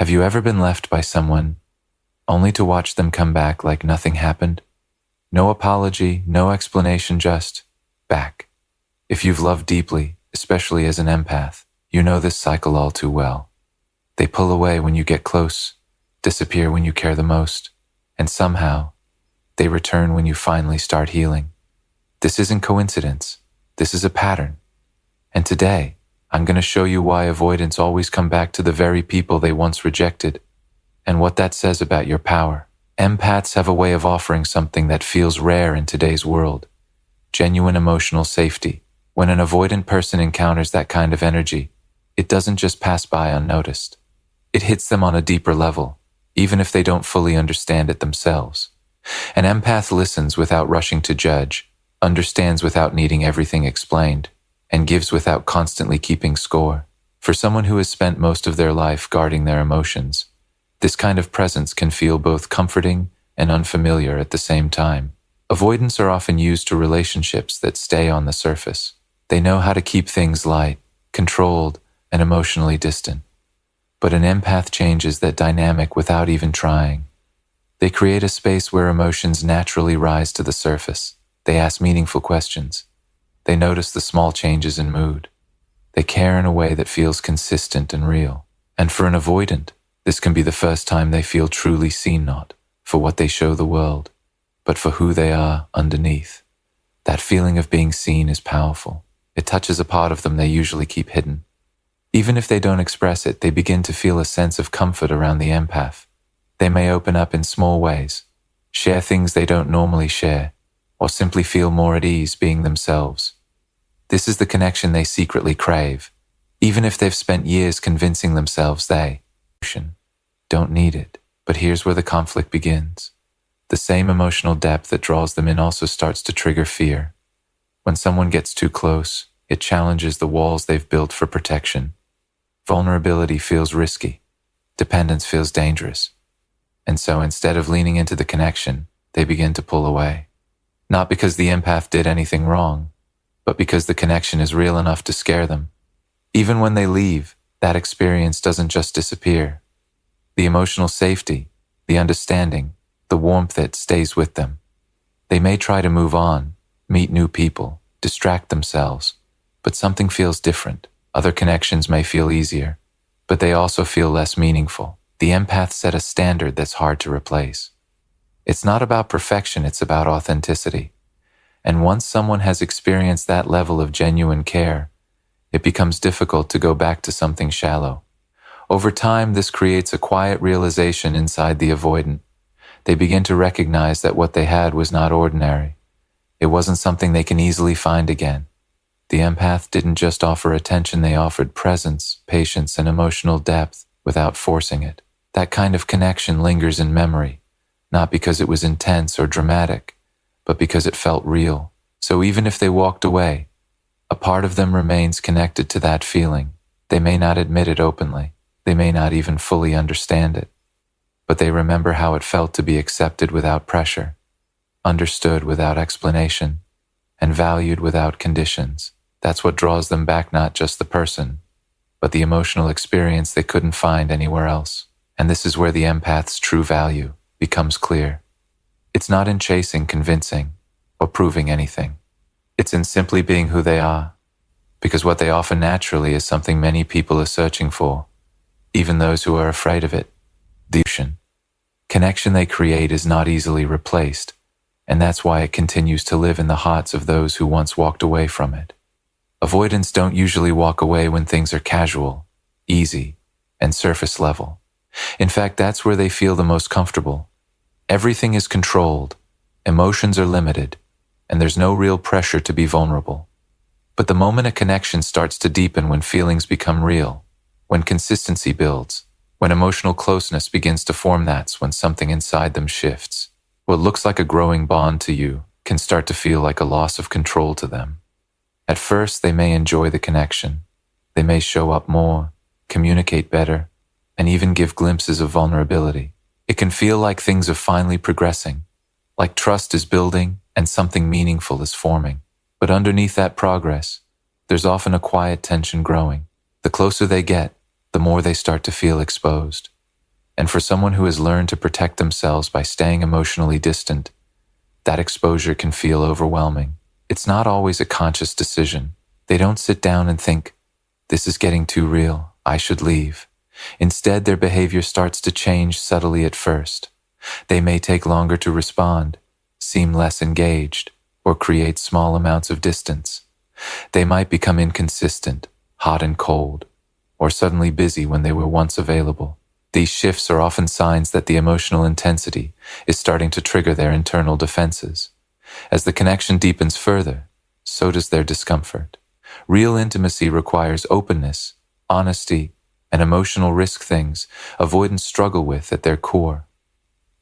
Have you ever been left by someone only to watch them come back like nothing happened? No apology, no explanation, just back. If you've loved deeply, especially as an empath, you know this cycle all too well. They pull away when you get close, disappear when you care the most, and somehow, they return when you finally start healing. This isn't coincidence. This is a pattern. And today, I'm going to show you why avoidants always come back to the very people they once rejected, and what that says about your power. Empaths have a way of offering something that feels rare in today's world: genuine emotional safety. When an avoidant person encounters that kind of energy, it doesn't just pass by unnoticed. It hits them on a deeper level, even if they don't fully understand it themselves. An empath listens without rushing to judge, understands without needing everything explained, and gives without constantly keeping score. For someone who has spent most of their life guarding their emotions, this kind of presence can feel both comforting and unfamiliar at the same time. Avoidants are often used to relationships that stay on the surface. They know how to keep things light, controlled, and emotionally distant. But an empath changes that dynamic without even trying. They create a space where emotions naturally rise to the surface. They ask meaningful questions. They notice the small changes in mood. They care in a way that feels consistent and real. And for an avoidant, this can be the first time they feel truly seen, not for what they show the world, but for who they are underneath. That feeling of being seen is powerful. It touches a part of them they usually keep hidden. Even if they don't express it, they begin to feel a sense of comfort around the empath. They may open up in small ways, share things they don't normally share, or simply feel more at ease being themselves. This is the connection they secretly crave, even if they've spent years convincing themselves they don't need it. But here's where the conflict begins. The same emotional depth that draws them in also starts to trigger fear. When someone gets too close, it challenges the walls they've built for protection. Vulnerability feels risky. Dependence feels dangerous. And so instead of leaning into the connection, they begin to pull away. Not because the empath did anything wrong, but because the connection is real enough to scare them. Even when they leave, that experience doesn't just disappear. The emotional safety, the understanding, the warmth that stays with them. They may try to move on, meet new people, distract themselves, but something feels different. Other connections may feel easier, but they also feel less meaningful. The empath set a standard that's hard to replace. It's not about perfection, it's about authenticity. And once someone has experienced that level of genuine care, it becomes difficult to go back to something shallow. Over time, this creates a quiet realization inside the avoidant. They begin to recognize that what they had was not ordinary. It wasn't something they can easily find again. The empath didn't just offer attention, they offered presence, patience, and emotional depth without forcing it. That kind of connection lingers in memory, not because it was intense or dramatic, but because it felt real. So even if they walked away, a part of them remains connected to that feeling. They may not admit it openly. They may not even fully understand it. But they remember how it felt to be accepted without pressure, understood without explanation, and valued without conditions. That's what draws them back, not just the person, but the emotional experience they couldn't find anywhere else. And this is where the empath's true value becomes clear. It's not in chasing, convincing, or proving anything. It's in simply being who they are, because what they offer naturally is something many people are searching for, even those who are afraid of it. The connection they create is not easily replaced, and that's why it continues to live in the hearts of those who once walked away from it. Avoidants don't usually walk away when things are casual, easy, and surface level. In fact, that's where they feel the most comfortable. Everything is controlled, emotions are limited, and there's no real pressure to be vulnerable. But the moment a connection starts to deepen, when feelings become real, when consistency builds, when emotional closeness begins to form, that's when something inside them shifts. What looks like a growing bond to you can start to feel like a loss of control to them. At first, they may enjoy the connection. They may show up more, communicate better, and even give glimpses of vulnerability. It can feel like things are finally progressing, like trust is building and something meaningful is forming. But underneath that progress, there's often a quiet tension growing. The closer they get, the more they start to feel exposed. And for someone who has learned to protect themselves by staying emotionally distant, that exposure can feel overwhelming. It's not always a conscious decision. They don't sit down and think, "This is getting too real, I should leave." Instead, their behavior starts to change subtly at first. They may take longer to respond, seem less engaged, or create small amounts of distance. They might become inconsistent, hot and cold, or suddenly busy when they were once available. These shifts are often signs that the emotional intensity is starting to trigger their internal defenses. As the connection deepens further, so does their discomfort. Real intimacy requires openness, honesty, and emotional risk, things avoidants struggle with at their core.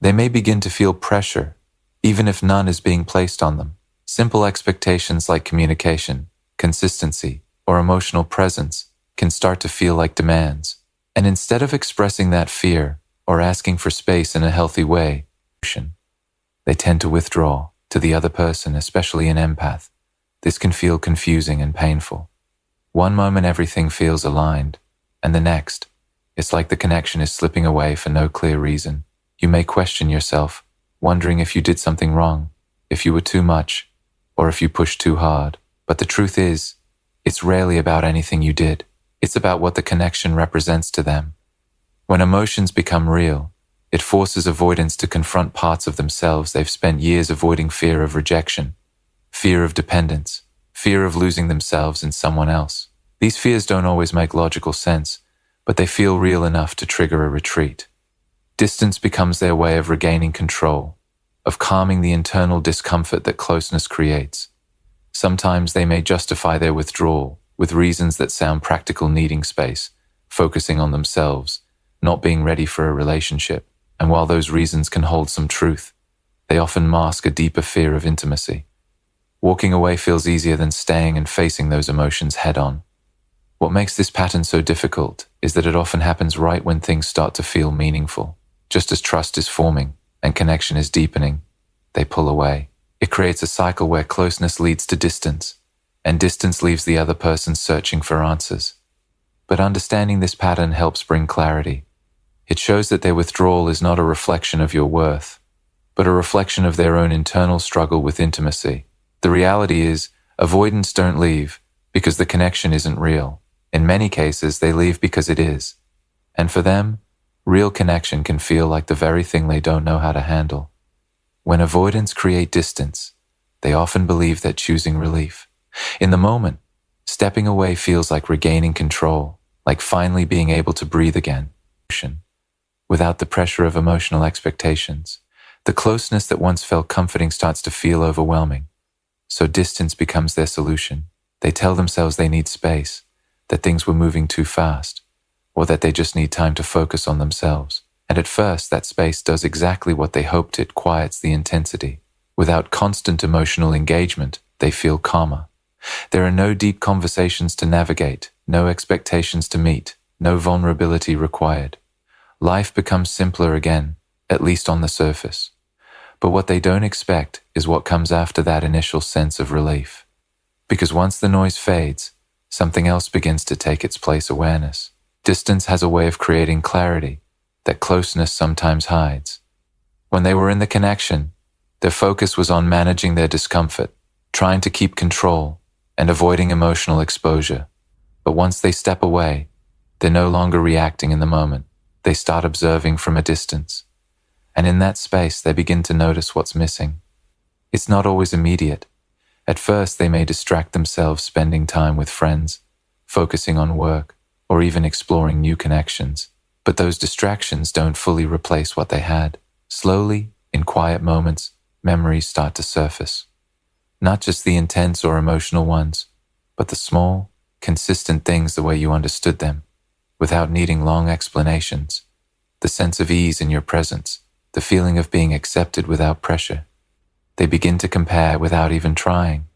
They may begin to feel pressure, even if none is being placed on them. Simple expectations like communication, consistency, or emotional presence can start to feel like demands. And instead of expressing that fear or asking for space in a healthy way, they tend to withdraw to the other person, especially an empath. This can feel confusing and painful. One moment everything feels aligned, and the next, it's like the connection is slipping away for no clear reason. You may question yourself, wondering if you did something wrong, if you were too much, or if you pushed too hard. But the truth is, it's rarely about anything you did. It's about what the connection represents to them. When emotions become real, it forces avoidants to confront parts of themselves they've spent years avoiding: fear of rejection, fear of dependence, fear of losing themselves in someone else. These fears don't always make logical sense, but they feel real enough to trigger a retreat. Distance becomes their way of regaining control, of calming the internal discomfort that closeness creates. Sometimes they may justify their withdrawal with reasons that sound practical: needing space, focusing on themselves, not being ready for a relationship. And while those reasons can hold some truth, they often mask a deeper fear of intimacy. Walking away feels easier than staying and facing those emotions head on. What makes this pattern so difficult is that it often happens right when things start to feel meaningful. Just as trust is forming and connection is deepening, they pull away. It creates a cycle where closeness leads to distance, and distance leaves the other person searching for answers. But understanding this pattern helps bring clarity. It shows that their withdrawal is not a reflection of your worth, but a reflection of their own internal struggle with intimacy. The reality is, avoidants don't leave because the connection isn't real. In many cases, they leave because it is. And for them, real connection can feel like the very thing they don't know how to handle. When avoidants create distance, they often believe that choosing relief. In the moment, stepping away feels like regaining control, like finally being able to breathe again, without the pressure of emotional expectations. The closeness that once felt comforting starts to feel overwhelming. So distance becomes their solution. They tell themselves they need space, that things were moving too fast, or that they just need time to focus on themselves. And at first, that space does exactly what they hoped: it quiets the intensity. Without constant emotional engagement, they feel calmer. There are no deep conversations to navigate, no expectations to meet, no vulnerability required. Life becomes simpler again, at least on the surface. But what they don't expect is what comes after that initial sense of relief. Because once the noise fades, something else begins to take its place: awareness. Distance has a way of creating clarity that closeness sometimes hides. When they were in the connection, their focus was on managing their discomfort, trying to keep control, and avoiding emotional exposure. But once they step away, they're no longer reacting in the moment. They start observing from a distance. And in that space, they begin to notice what's missing. It's not always immediate. At first, they may distract themselves spending time with friends, focusing on work, or even exploring new connections. But those distractions don't fully replace what they had. Slowly, in quiet moments, memories start to surface. Not just the intense or emotional ones, but the small, consistent things the way you understood them, without needing long explanations. The sense of ease in your presence, the feeling of being accepted without pressure. They begin to compare without even trying.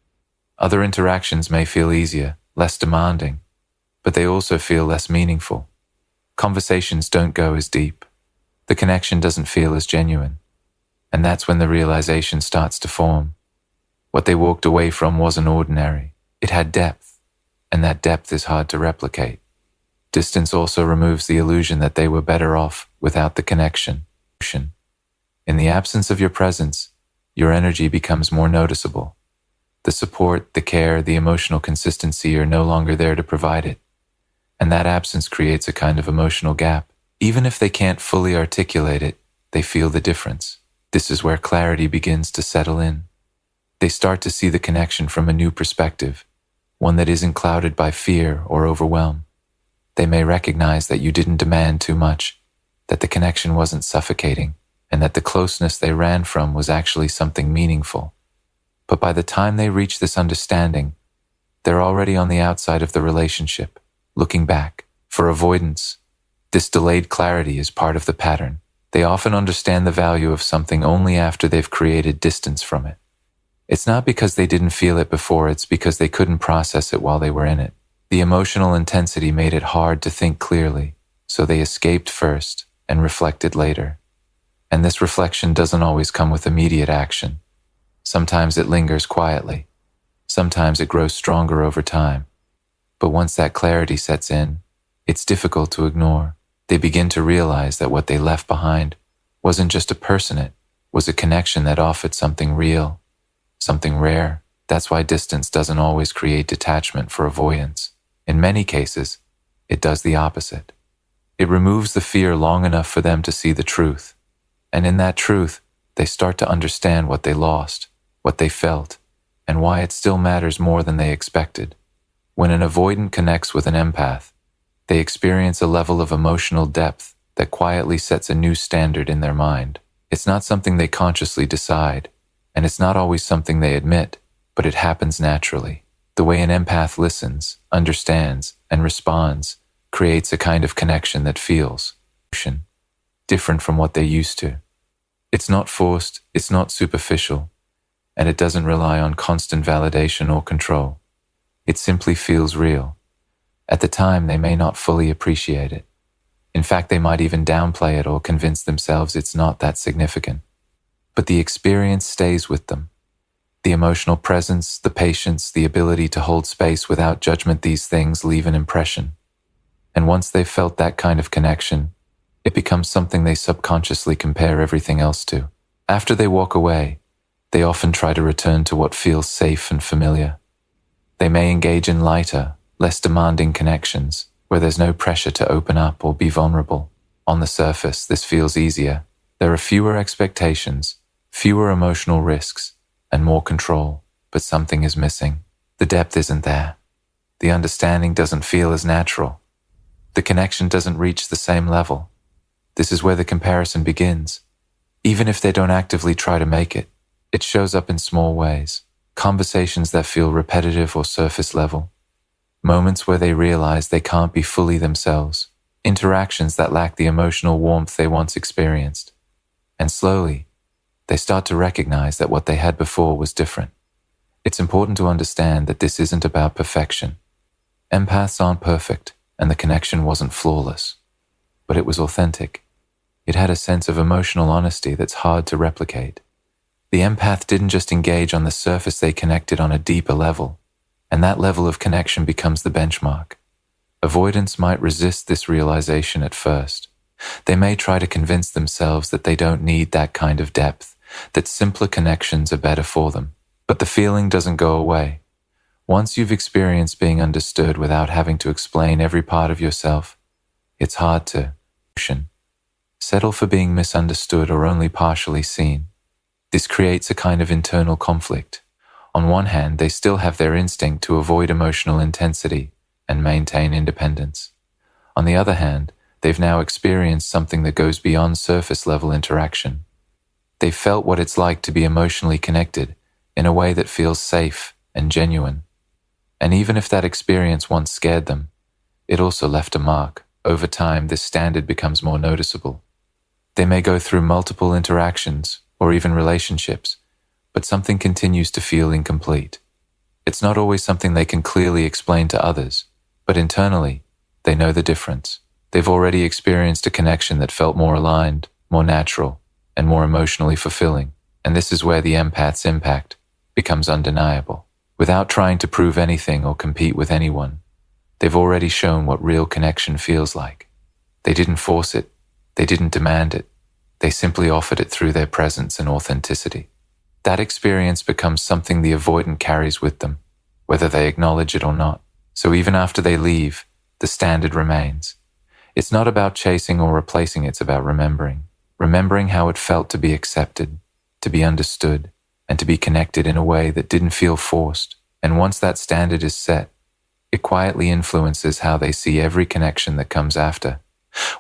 Other interactions may feel easier, less demanding, but they also feel less meaningful. Conversations don't go as deep. The connection doesn't feel as genuine. And that's when the realization starts to form. What they walked away from wasn't ordinary. It had depth, and that depth is hard to replicate. Distance also removes the illusion that they were better off without the connection. In the absence of your presence, your energy becomes more noticeable. The support, the care, the emotional consistency are no longer there to provide it. And that absence creates a kind of emotional gap. Even if they can't fully articulate it, they feel the difference. This is where clarity begins to settle in. They start to see the connection from a new perspective, one that isn't clouded by fear or overwhelm. They may recognize that you didn't demand too much, that the connection wasn't suffocating, and that the closeness they ran from was actually something meaningful. But by the time they reach this understanding, they're already on the outside of the relationship, looking back. For avoidance, this delayed clarity is part of the pattern. They often understand the value of something only after they've created distance from it. It's not because they didn't feel it before, it's because they couldn't process it while they were in it. The emotional intensity made it hard to think clearly, so they escaped first and reflected later. And this reflection doesn't always come with immediate action. Sometimes it lingers quietly. Sometimes it grows stronger over time. But once that clarity sets in, it's difficult to ignore. They begin to realize that what they left behind wasn't just a person, it was a connection that offered something real, something rare. That's why distance doesn't always create detachment for avoidance. In many cases, it does the opposite. It removes the fear long enough for them to see the truth. And in that truth, they start to understand what they lost, what they felt, and why it still matters more than they expected. When an avoidant connects with an empath, they experience a level of emotional depth that quietly sets a new standard in their mind. It's not something they consciously decide, and it's not always something they admit, but it happens naturally. The way an empath listens, understands, and responds creates a kind of connection that feels different from what they're used to. It's not forced, it's not superficial, and it doesn't rely on constant validation or control. It simply feels real. At the time, they may not fully appreciate it. In fact, they might even downplay it or convince themselves it's not that significant. But the experience stays with them. The emotional presence, the patience, the ability to hold space without judgment, these things leave an impression. And once they've felt that kind of connection, it becomes something they subconsciously compare everything else to. After they walk away, they often try to return to what feels safe and familiar. They may engage in lighter, less demanding connections, where there's no pressure to open up or be vulnerable. On the surface, this feels easier. There are fewer expectations, fewer emotional risks, and more control, but something is missing. The depth isn't there. The understanding doesn't feel as natural. The connection doesn't reach the same level. This is where the comparison begins. Even if they don't actively try to make it, it shows up in small ways. Conversations that feel repetitive or surface level. Moments where they realize they can't be fully themselves. Interactions that lack the emotional warmth they once experienced. And slowly, they start to recognize that what they had before was different. It's important to understand that this isn't about perfection. Empaths aren't perfect, and the connection wasn't flawless. But it was authentic. It had a sense of emotional honesty that's hard to replicate. The empath didn't just engage on the surface, they connected on a deeper level, and that level of connection becomes the benchmark. Avoidants might resist this realization at first. They may try to convince themselves that they don't need that kind of depth, that simpler connections are better for them. But the feeling doesn't go away. Once you've experienced being understood without having to explain every part of yourself, it's hard to settle for being misunderstood or only partially seen. This creates a kind of internal conflict. On one hand, they still have their instinct to avoid emotional intensity and maintain independence. On the other hand, they've now experienced something that goes beyond surface-level interaction. They've felt what it's like to be emotionally connected in a way that feels safe and genuine. And even if that experience once scared them, it also left a mark. Over time, this standard becomes more noticeable. They may go through multiple interactions or even relationships, but something continues to feel incomplete. It's not always something they can clearly explain to others, but internally, they know the difference. They've already experienced a connection that felt more aligned, more natural, and more emotionally fulfilling. And this is where the empath's impact becomes undeniable. Without trying to prove anything or compete with anyone, they've already shown what real connection feels like. They didn't force it, They didn't demand it. They simply offered it through their presence and authenticity. That experience becomes something the avoidant carries with them, whether they acknowledge it or not. So even after they leave, the standard remains. It's not about chasing or replacing, it's about remembering. Remembering how it felt to be accepted, to be understood, and to be connected in a way that didn't feel forced. And once that standard is set, it quietly influences how they see every connection that comes after.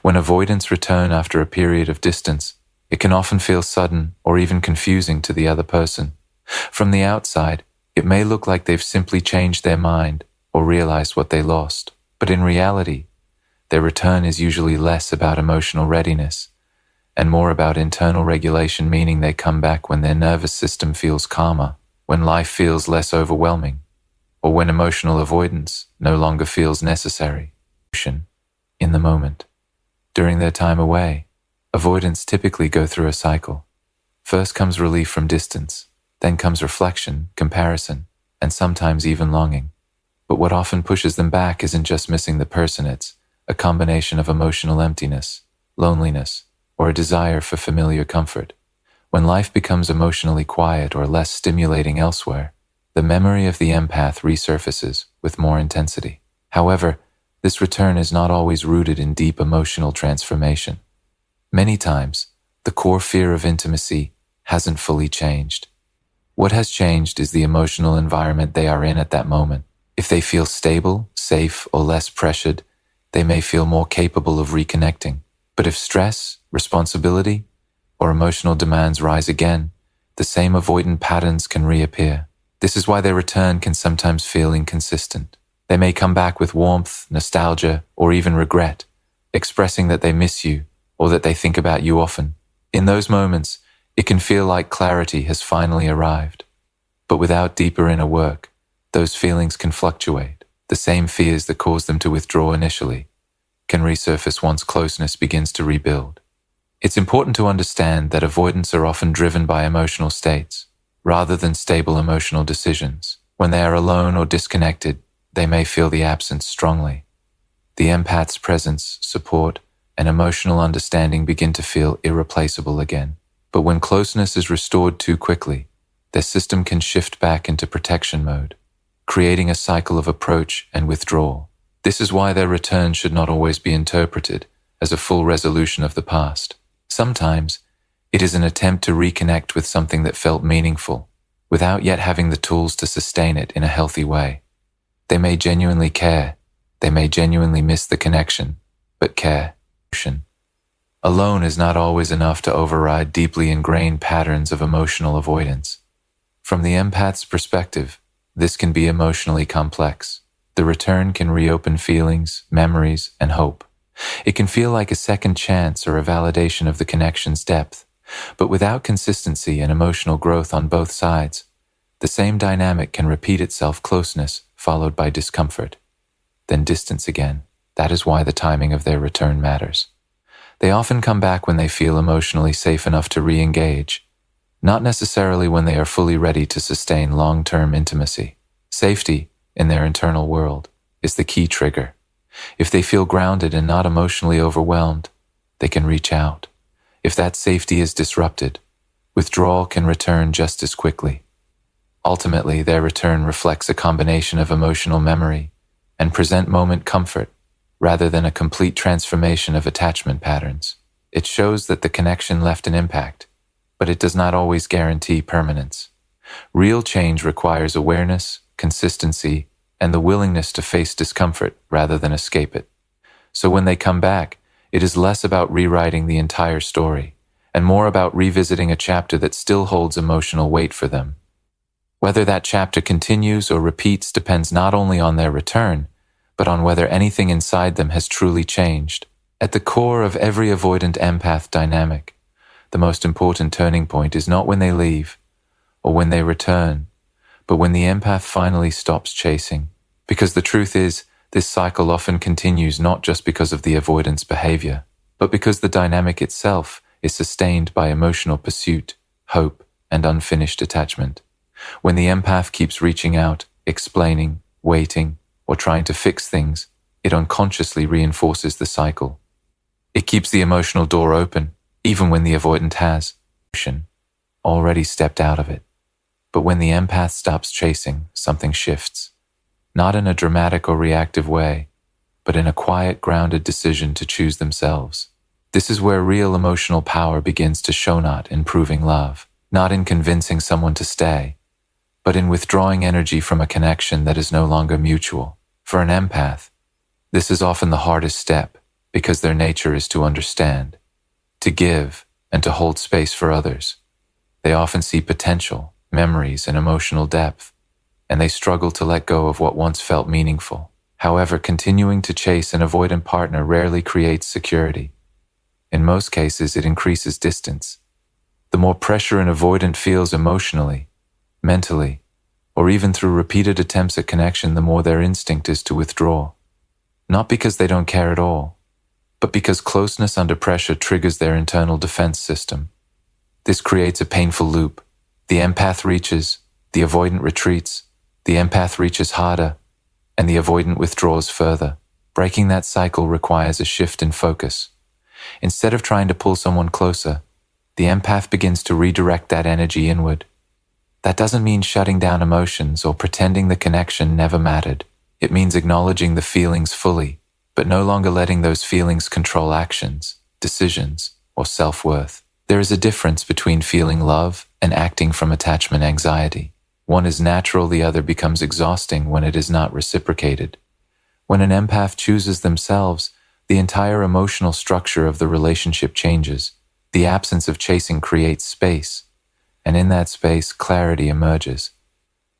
When avoidants return after a period of distance, it can often feel sudden or even confusing to the other person. From the outside, it may look like they've simply changed their mind or realized what they lost. But in reality, their return is usually less about emotional readiness and more about internal regulation, meaning they come back when their nervous system feels calmer, when life feels less overwhelming, or when emotional avoidance no longer feels necessary. In the moment. During their time away, avoidants typically go through a cycle. First comes relief from distance, then comes reflection, comparison, and sometimes even longing. But what often pushes them back isn't just missing the person, it's a combination of emotional emptiness, loneliness, or a desire for familiar comfort. When life becomes emotionally quiet or less stimulating elsewhere, the memory of the empath resurfaces with more intensity. However, this return is not always rooted in deep emotional transformation. Many times, the core fear of intimacy hasn't fully changed. What has changed is the emotional environment they are in at that moment. If they feel stable, safe, or less pressured, they may feel more capable of reconnecting. But if stress, responsibility, or emotional demands rise again, the same avoidant patterns can reappear. This is why their return can sometimes feel inconsistent. They may come back with warmth, nostalgia, or even regret, expressing that they miss you or that they think about you often. In those moments, it can feel like clarity has finally arrived. But without deeper inner work, those feelings can fluctuate. The same fears that caused them to withdraw initially can resurface once closeness begins to rebuild. It's important to understand that avoidants are often driven by emotional states, rather than stable emotional decisions. When they are alone or disconnected, they may feel the absence strongly. The empath's presence, support, and emotional understanding begin to feel irreplaceable again. But when closeness is restored too quickly, their system can shift back into protection mode, creating a cycle of approach and withdrawal. This is why their return should not always be interpreted as a full resolution of the past. Sometimes, it is an attempt to reconnect with something that felt meaningful, without yet having the tools to sustain it in a healthy way. They may genuinely care, they may genuinely miss the connection, but care alone is not always enough to override deeply ingrained patterns of emotional avoidance. From the empath's perspective, this can be emotionally complex. The return can reopen feelings, memories, and hope. It can feel like a second chance or a validation of the connection's depth, but without consistency and emotional growth on both sides, the same dynamic can repeat itself: closeness followed by discomfort, then distance again. That is why the timing of their return matters. They often come back when they feel emotionally safe enough to re-engage, not necessarily when they are fully ready to sustain long-term intimacy. Safety in their internal world is the key trigger. If they feel grounded and not emotionally overwhelmed, they can reach out. If that safety is disrupted, withdrawal can return just as quickly. Ultimately, their return reflects a combination of emotional memory and present moment comfort, rather than a complete transformation of attachment patterns. It shows that the connection left an impact, but it does not always guarantee permanence. Real change requires awareness, consistency, and the willingness to face discomfort rather than escape it. So when they come back, it is less about rewriting the entire story, and more about revisiting a chapter that still holds emotional weight for them. Whether that chapter continues or repeats depends not only on their return, but on whether anything inside them has truly changed. At the core of every avoidant-empath dynamic, the most important turning point is not when they leave or when they return, but when the empath finally stops chasing. Because the truth is, this cycle often continues not just because of the avoidance behavior, but because the dynamic itself is sustained by emotional pursuit, hope, and unfinished attachment. When the empath keeps reaching out, explaining, waiting, or trying to fix things, it unconsciously reinforces the cycle. It keeps the emotional door open, even when the avoidant has already stepped out of it. But when the empath stops chasing, something shifts. Not in a dramatic or reactive way, but in a quiet, grounded decision to choose themselves. This is where real emotional power begins to show, not in proving love, not in convincing someone to stay, but in withdrawing energy from a connection that is no longer mutual. For an empath, this is often the hardest step because their nature is to understand, to give, and to hold space for others. They often see potential, memories, and emotional depth, and they struggle to let go of what once felt meaningful. However, continuing to chase an avoidant partner rarely creates security. In most cases, it increases distance. The more pressure an avoidant feels emotionally, mentally, or even through repeated attempts at connection, the more their instinct is to withdraw. Not because they don't care at all, but because closeness under pressure triggers their internal defense system. This creates a painful loop. The empath reaches, the avoidant retreats, the empath reaches harder, and the avoidant withdraws further. Breaking that cycle requires a shift in focus. Instead of trying to pull someone closer, the empath begins to redirect that energy inward. That doesn't mean shutting down emotions or pretending the connection never mattered. It means acknowledging the feelings fully, but no longer letting those feelings control actions, decisions, or self-worth. There is a difference between feeling love and acting from attachment anxiety. One is natural, the other becomes exhausting when it is not reciprocated. When an empath chooses themselves, the entire emotional structure of the relationship changes. The absence of chasing creates space, and in that space, clarity emerges.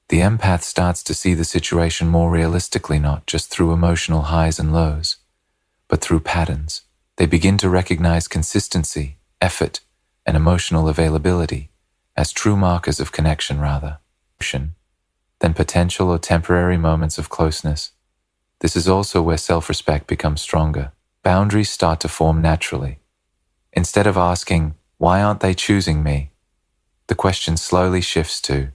The empath starts to see the situation more realistically, not just through emotional highs and lows, but through patterns. They begin to recognize consistency, effort, and emotional availability as true markers of connection rather than potential or temporary moments of closeness. This is also where self-respect becomes stronger. Boundaries start to form naturally. Instead of asking, "Why aren't they choosing me?" the question slowly shifts to,